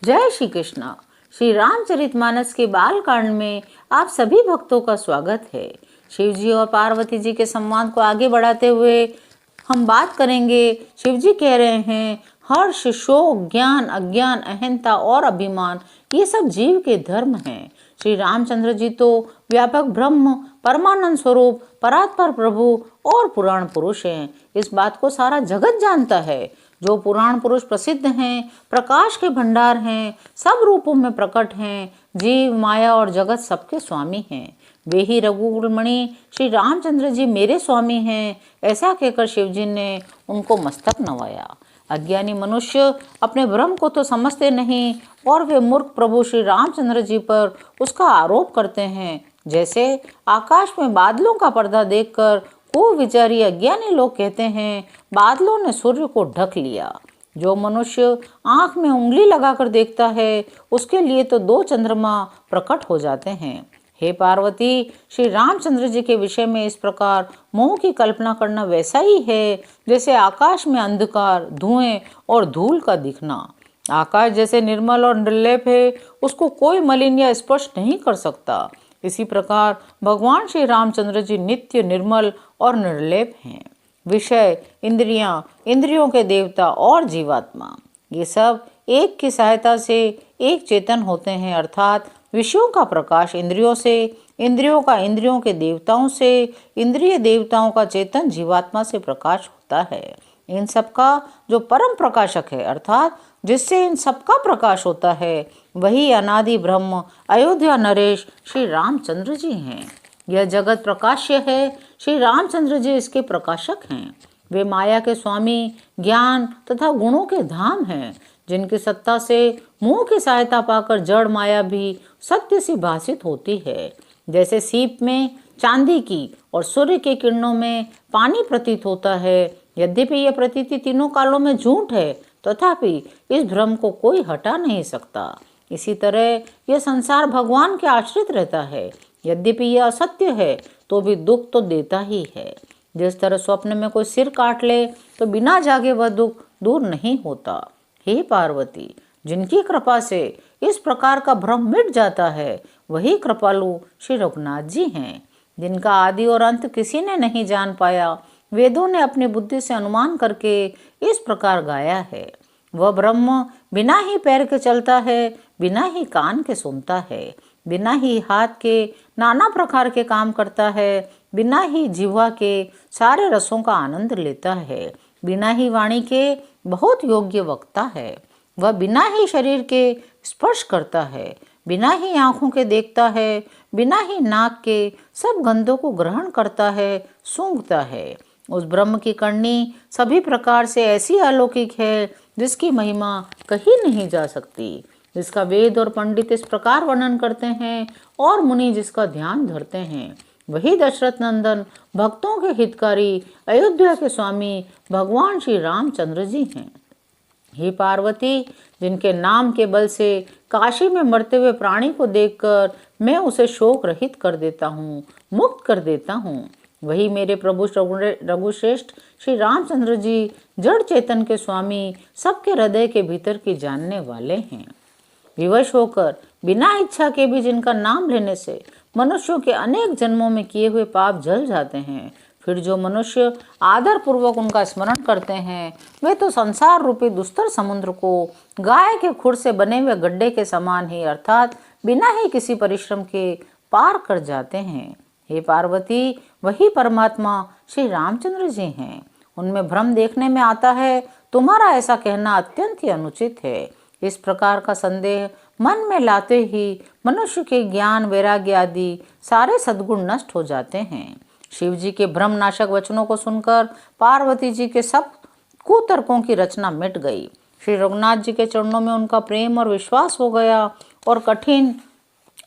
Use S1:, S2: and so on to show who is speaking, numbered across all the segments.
S1: जय श्री कृष्ण। श्री रामचरितमानस के बालकांड में आप सभी भक्तों का स्वागत है। शिव जी और पार्वती जी के संवाद को आगे बढ़ाते हुए हम बात करेंगे। शिव जी कह रहे हैं, हर्ष, शोक, ज्ञान, अज्ञान, अहंता और अभिमान ये सब जीव के धर्म हैं। श्री रामचंद्र जी तो व्यापक ब्रह्म, परमानंद स्वरूप, परात्पर प्रभु और पुराण पुरुष हैं। इस बात को सारा जगत जानता है। जो पुराण पुरुष प्रसिद्ध हैं, प्रकाश के भंडार हैं, सब रूपों में प्रकट हैं, जीव, माया और जगत सबके स्वामी हैं। वे ही रघुकुलमणि श्री रामचंद्र जी मेरे स्वामी हैं, ऐसा कहकर शिव जी ने उनको मस्तक नवाया। अज्ञानी मनुष्य अपने भ्रम को तो समझते नहीं और वे मूर्ख प्रभु श्री रामचंद्र जी पर उसका आरोप करते हैं। जैसे आकाश में बादलों का पर्दा देखकर कुविचारी अज्ञानी लोग कहते हैं, बादलों ने सूर्य को ढक लिया। जो मनुष्य आंख में उंगली लगाकर देखता है, उसके लिए तो दो चंद्रमा प्रकट हो जाते हैं। हे पार्वती, श्री रामचंद्र जी के विषय में इस प्रकार मोह की कल्पना करना वैसा ही है जैसे आकाश में अंधकार, धुएं और धूल का दिखना। आकाश जैसे निर्मल और निर्लेप है, उसको कोई मलिन या स्पर्श नहीं कर सकता। इसी प्रकार भगवान श्री रामचंद्र जी नित्य, निर्मल और निर्लेप हैं। विषय, इंद्रियां, इंद्रियों के देवता और जीवात्मा, ये सब एक की सहायता से एक चेतन होते हैं। अर्थात विषयों का प्रकाश इंद्रियों से, इंद्रियों का इंद्रियों के देवताओं से, इंद्रिय देवताओं का चेतन जीवात्मा से प्रकाश होता है। इन सब का जो परम प्रकाशक है, अर्थात जिससे इन सबका प्रकाश होता है, वही अनादि ब्रह्म अयोध्या नरेश श्री रामचंद्र जी हैं। यह जगत प्रकाश्य है, श्री रामचंद्र जी इसके प्रकाशक हैं। वे माया के स्वामी, ज्ञान तथा गुणों के धाम हैं, जिनकी सत्ता से मोह की सहायता पाकर जड़ माया भी सत्य सी भासित होती है। जैसे सीप में चांदी की और सूर्य के किरणों में पानी प्रतीत होता है। यद्यपि यह प्रतीति तीनों कालों में झूठ है, तथापि इस भ्रम को कोई हटा नहीं सकता। इसी तरह यह संसार भगवान के आश्रित रहता है। यद्यपि यह असत्य है, तो भी दुख तो देता ही है। जिस तरह स्वप्न में कोई सिर काट ले तो बिना जागे वह दुख दूर नहीं होता। हे पार्वती, जिनकी कृपा से इस प्रकार का भ्रम मिट जाता है, वही कृपालु श्री रघुनाथ जी हैं, जिनका आदि और अंत किसी ने नहीं जान पाया। वेदों ने अपनी बुद्धि से अनुमान करके इस प्रकार गाया है। वह ब्रह्म बिना ही पैर के चलता है, बिना ही कान के सुनता है, बिना ही हाथ के नाना प्रकार के काम करता है, बिना ही जिह्वा के सारे रसों का आनंद लेता है, बिना ही वाणी के बहुत योग्य वक्ता है। वह बिना ही शरीर के स्पर्श करता है, बिना ही आँखों के देखता है, बिना ही नाक के सब गंधों को ग्रहण करता है, सूंघता है। उस ब्रह्म की करनी सभी प्रकार से ऐसी अलौकिक है, जिसकी महिमा कही नहीं जा सकती, जिसका वेद और पंडित इस प्रकार वर्णन करते हैं और मुनि जिसका ध्यान धरते हैं। वही दशरथ नंदन, भक्तों के हितकारी, अयोध्या के स्वामी भगवान श्री रामचंद्र जी हैं। हे पार्वती, जिनके नाम के बल से काशी में मरते हुए प्राणी को देखकर मैं उसे शोक रहित कर देता हूँ, मुक्त कर देता हूँ, वही मेरे प्रभु रघुश्रेष्ठ श्री रामचंद्र जी जड़ चेतन के स्वामी, सबके हृदय के भीतर की जानने वाले हैं। विवश होकर बिना इच्छा के भी जिनका नाम लेने से मनुष्यों के अनेक जन्मों में किए हुए पाप जल जाते हैं, फिर जो मनुष्य आदर पूर्वक उनका स्मरण करते हैं, वे तो संसार रूपी दुस्तर समुद्र को गाय के खुर से बने हुए गड्ढे के समान ही, अर्थात बिना ही किसी परिश्रम के पार कर जाते हैं। हे पार्वती, वही परमात्मा श्री रामचंद्र जी हैं। उनमें भ्रम देखने में आता है, तुम्हारा ऐसा कहना अत्यंत ही अनुचित है। इस प्रकार का संदेह मन में लाते ही मनुष्य के ज्ञान, वैराग्य आदि सारे सद्गुण नष्ट हो जाते हैं। शिव जी के भ्रमनाशक वचनों को सुनकर पार्वती जी के सब कुतर्कों की रचना मिट गई। श्री रघुनाथ जी के चरणों में उनका प्रेम और विश्वास हो गया और कठिन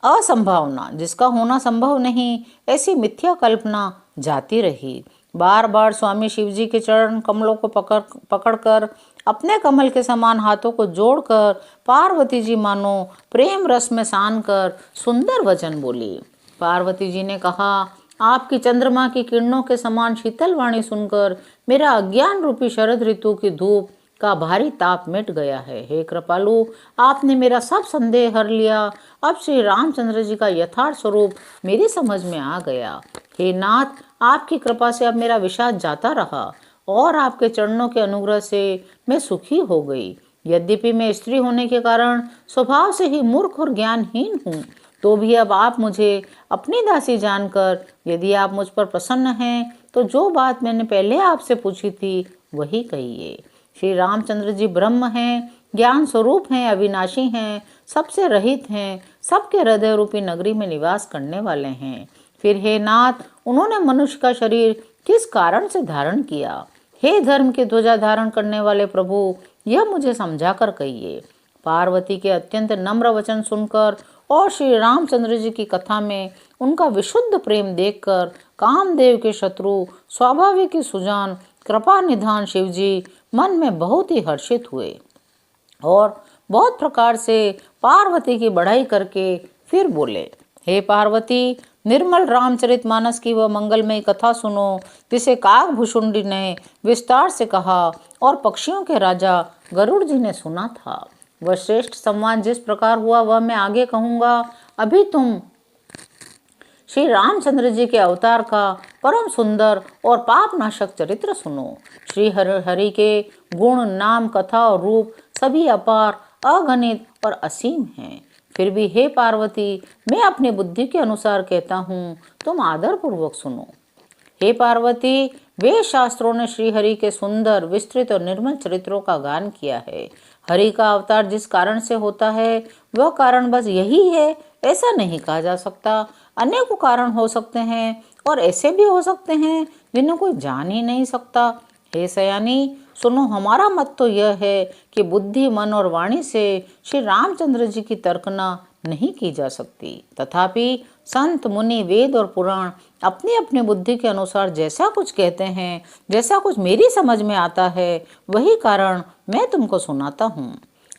S1: असंभावना, जिसका होना संभव नहीं, ऐसी मिथ्या कल्पना जाती रही। बार बार स्वामी शिव जी के चरण कमलों को पकड़कर अपने कमल के समान हाथों को जोड़कर पार्वती जी मानो प्रेम रस में सान कर सुंदर वचन बोली। पार्वती जी ने कहा, आपकी चंद्रमा की किरणों के समान शीतल वाणी सुनकर मेरा अज्ञान रूपी शरद ऋतु की धूप का भारी ताप मिट गया है। हे कृपालु, आपने मेरा सब संदेह हर लिया। अब श्री रामचंद्र जी का यथार्थ स्वरूप मेरी समझ में आ गया। हे नाथ, आपकी कृपा से अब मेरा विषाद जाता रहा और आपके चरणों के अनुग्रह से मैं सुखी हो गई। यद्यपि मैं स्त्री होने के कारण स्वभाव से ही मूर्ख और ज्ञानहीन हूँ, तो भी अब आप मुझे अपनी दासी जानकर यदि आप मुझ पर प्रसन्न हैं तो जो बात मैंने पहले आपसे पूछी थी वही कहिए। श्री रामचंद्र जी ब्रह्म हैं, ज्ञान स्वरूप हैं, अविनाशी हैं, सबसे रहित हैं, सबके हृदय रूपी नगरी में निवास करने वाले हैं। फिर हे नाथ, उन्होंने मनुष्य का शरीर किस कारण से धारण किया? हे धर्म की ध्वजा धारण करने वाले प्रभु, यह मुझे समझा कर कहिए। पार्वती के अत्यंत नम्र वचन सुनकर और श्री रामचंद्र जी की कथा में उनका विशुद्ध प्रेम देखकर कामदेव के शत्रु स्वाभाविक ही सुजान कृपा निधान शिवजी मन में बहुत ही हर्षित हुए और बहुत प्रकार से पार्वती की बढ़ाई करके फिर बोले, हे पार्वती, निर्मल रामचरितमानस की वह मंगलमय कथा सुनो जिसे काकभूषुंडी ने विस्तार से कहा और पक्षियों के राजा गरुड़ जी ने सुना था। वह श्रेष्ठ संवाद जिस प्रकार हुआ वह मैं आगे कहूँगा। अभी तुम श्री रामचंद्र जी के अवतार का परम सुंदर और पापनाशक चरित्र सुनो। श्री हरि के गुण, नाम, कथा और रूप सभी अपार, अगणित और असीम हैं। फिर भी हे पार्वती, मैं अपनी बुद्धि के अनुसार कहता हूँ, तुम आदर पूर्वक सुनो। हे पार्वती, वेद शास्त्रों ने श्री हरि के सुंदर, विस्तृत और निर्मल चरित्रों का गान किया है। हरि का अवतार जिस कारण से होता है वह कारण बस यही है ऐसा नहीं कहा जा सकता। अनेकों कारण हो सकते हैं और ऐसे भी हो सकते हैं जिन्हें कोई जान ही नहीं सकता। हे सयानी, सुनो, हमारा मत तो यह है कि बुद्धि, मन और वाणी से श्री रामचंद्र जी की तर्कना नहीं की जा सकती। तथापि संत, मुनि, वेद और पुराण अपनी अपनी बुद्धि के अनुसार जैसा कुछ कहते हैं, जैसा कुछ मेरी समझ में आता है, वही कारण मैं तुमको सुनाता हूँ।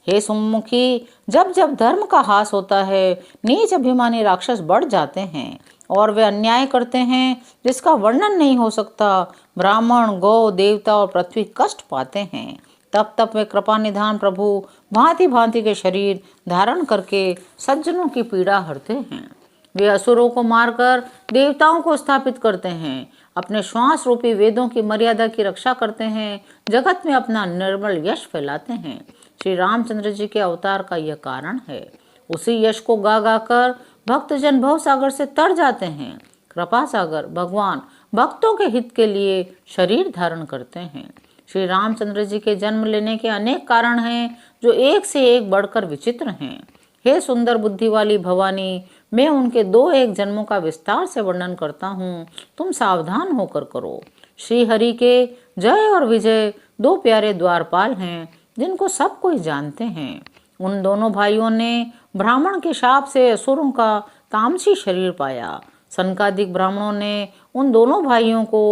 S1: हे सुमुखी, जब जब धर्म का हास होता है, नीच अभिमानी राक्षस बढ़ जाते हैं और वे अन्याय करते हैं जिसका वर्णन नहीं हो सकता। ब्राह्मण, गौ, देवता और पृथ्वी कष्ट पाते हैं। तब तब वे कृपा निधान प्रभु भांति भांति के शरीर धारण करके सज्जनों की पीड़ा हरते हैं। वे असुरों को मारकर देवताओं को स्थापित करते हैं, अपने श्वास रूपी वेदों की मर्यादा की रक्षा करते हैं, जगत में अपना निर्मल यश फैलाते हैं। श्री रामचंद्र जी के अवतार का यह कारण है। उसी यश को गा गा कर भक्तजन भव सागर से तर जाते हैं। कृपा सागर भगवान भक्तों के हित के लिए शरीर धारण करते हैं। श्री रामचंद्र जी के जन्म लेने के अनेक कारण हैं जो एक से एक बढ़कर विचित्र हैं। हे सुंदर बुद्धि वाली भवानी, मैं उनके 2-1 जन्मों का विस्तार से वर्णन करता हूँ, तुम सावधान होकर करो। श्री हरि के जय और विजय 2 प्यारे द्वारपाल हैं जिनको सब कोई जानते हैं। उन दोनों भाइयों ने ब्राह्मण के शाप से असुरों का तामसी शरीर पाया। सनकादिक ब्राह्मणों ने उन दोनों भाइयों को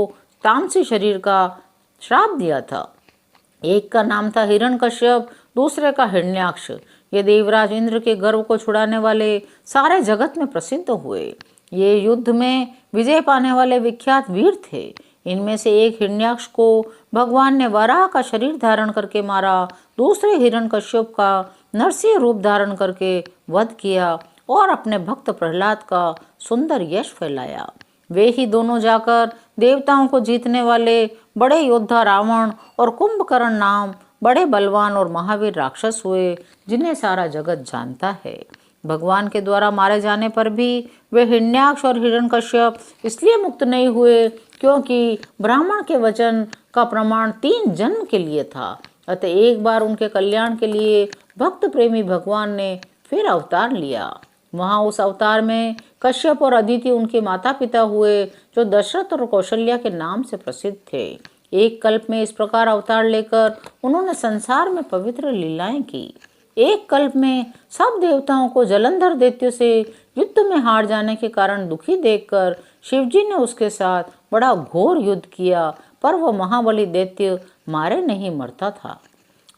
S1: तामसी शरीर का श्राप दिया था। एक का नाम था हिरण्यकश्यप, दूसरे का हिरण्याक्ष। ये देवराज इंद्र के गर्व को छुड़ाने वाले सारे जगत में प्रसिद्ध हुए। ये युद्ध में विजय पाने वाले विख्यात वीर थे। इनमें से एक हिरण्याक्ष को भगवान ने वराह का शरीर धारण करके मारा, दूसरे हिरण्यकश्यप का नरसिंह रूप धारण करके वध किया और अपने भक्त प्रहलाद का सुंदर यश फैलाया। वे ही दोनों जाकर देवताओं को जीतने वाले बड़े योद्धा रावण और कुंभकर्ण नाम बड़े बलवान और महावीर राक्षस हुए, जिन्हें सारा जगत जानता है। भगवान के द्वारा मारे जाने पर भी वे हिरण्याक्ष और हिरण्यकश्यप इसलिए मुक्त नहीं हुए क्योंकि ब्राह्मण के वचन का प्रमाण 3 जन्म के लिए था। अतः एक बार उनके कल्याण के लिए भक्त प्रेमी भगवान ने फिर अवतार लिया। वहाँ उस अवतार में कश्यप और अदिति उनके माता पिता हुए, जो दशरथ और कौशल्या के नाम से प्रसिद्ध थे। एक कल्प में इस प्रकार अवतार लेकर उन्होंने संसार में पवित्र लीलाएं की। एक कल्प में सब देवताओं को जलंधर दैत्य से युद्ध में हार जाने के कारण दुखी देखकर शिवजी ने उसके साथ बड़ा घोर युद्ध किया, पर वह महाबली दैत्य मारे नहीं मरता था।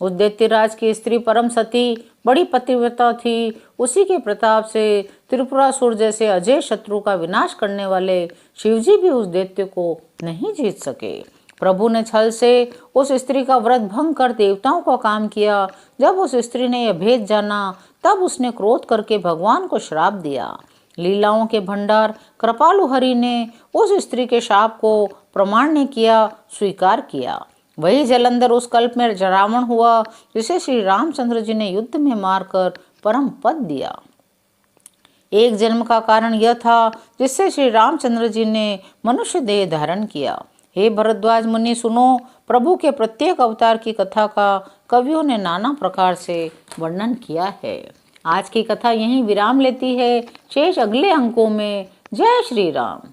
S1: उस दैत्यराज की स्त्री परम सती बड़ी पतिव्रता थी। उसी के प्रताप से त्रिपुरासुर जैसे अजय शत्रु का विनाश करने वाले शिवजी भी उस दैत्य को नहीं जीत सके। प्रभु ने छल से उस स्त्री का व्रत भंग कर देवताओं को काम किया। जब उस स्त्री ने यह भेद जाना तब उसने क्रोध करके भगवान को श्राप दिया। लीलाओं के भंडार कृपालु हरि ने उस स्त्री के शाप को प्रमाण्य किया, स्वीकार किया। वही जलंधर उस कल्प में रावण हुआ जिसे श्री रामचंद्र जी ने युद्ध में मारकर परम पद दिया। एक जन्म का कारण यह था जिससे श्री रामचंद्र जी ने मनुष्य देह धारण किया। हे भरद्वाज मुनि सुनो, प्रभु के प्रत्येक अवतार की कथा का कवियों ने नाना प्रकार से वर्णन किया है। आज की कथा यहीं विराम लेती है। शेष अगले अंकों में। जय श्री राम।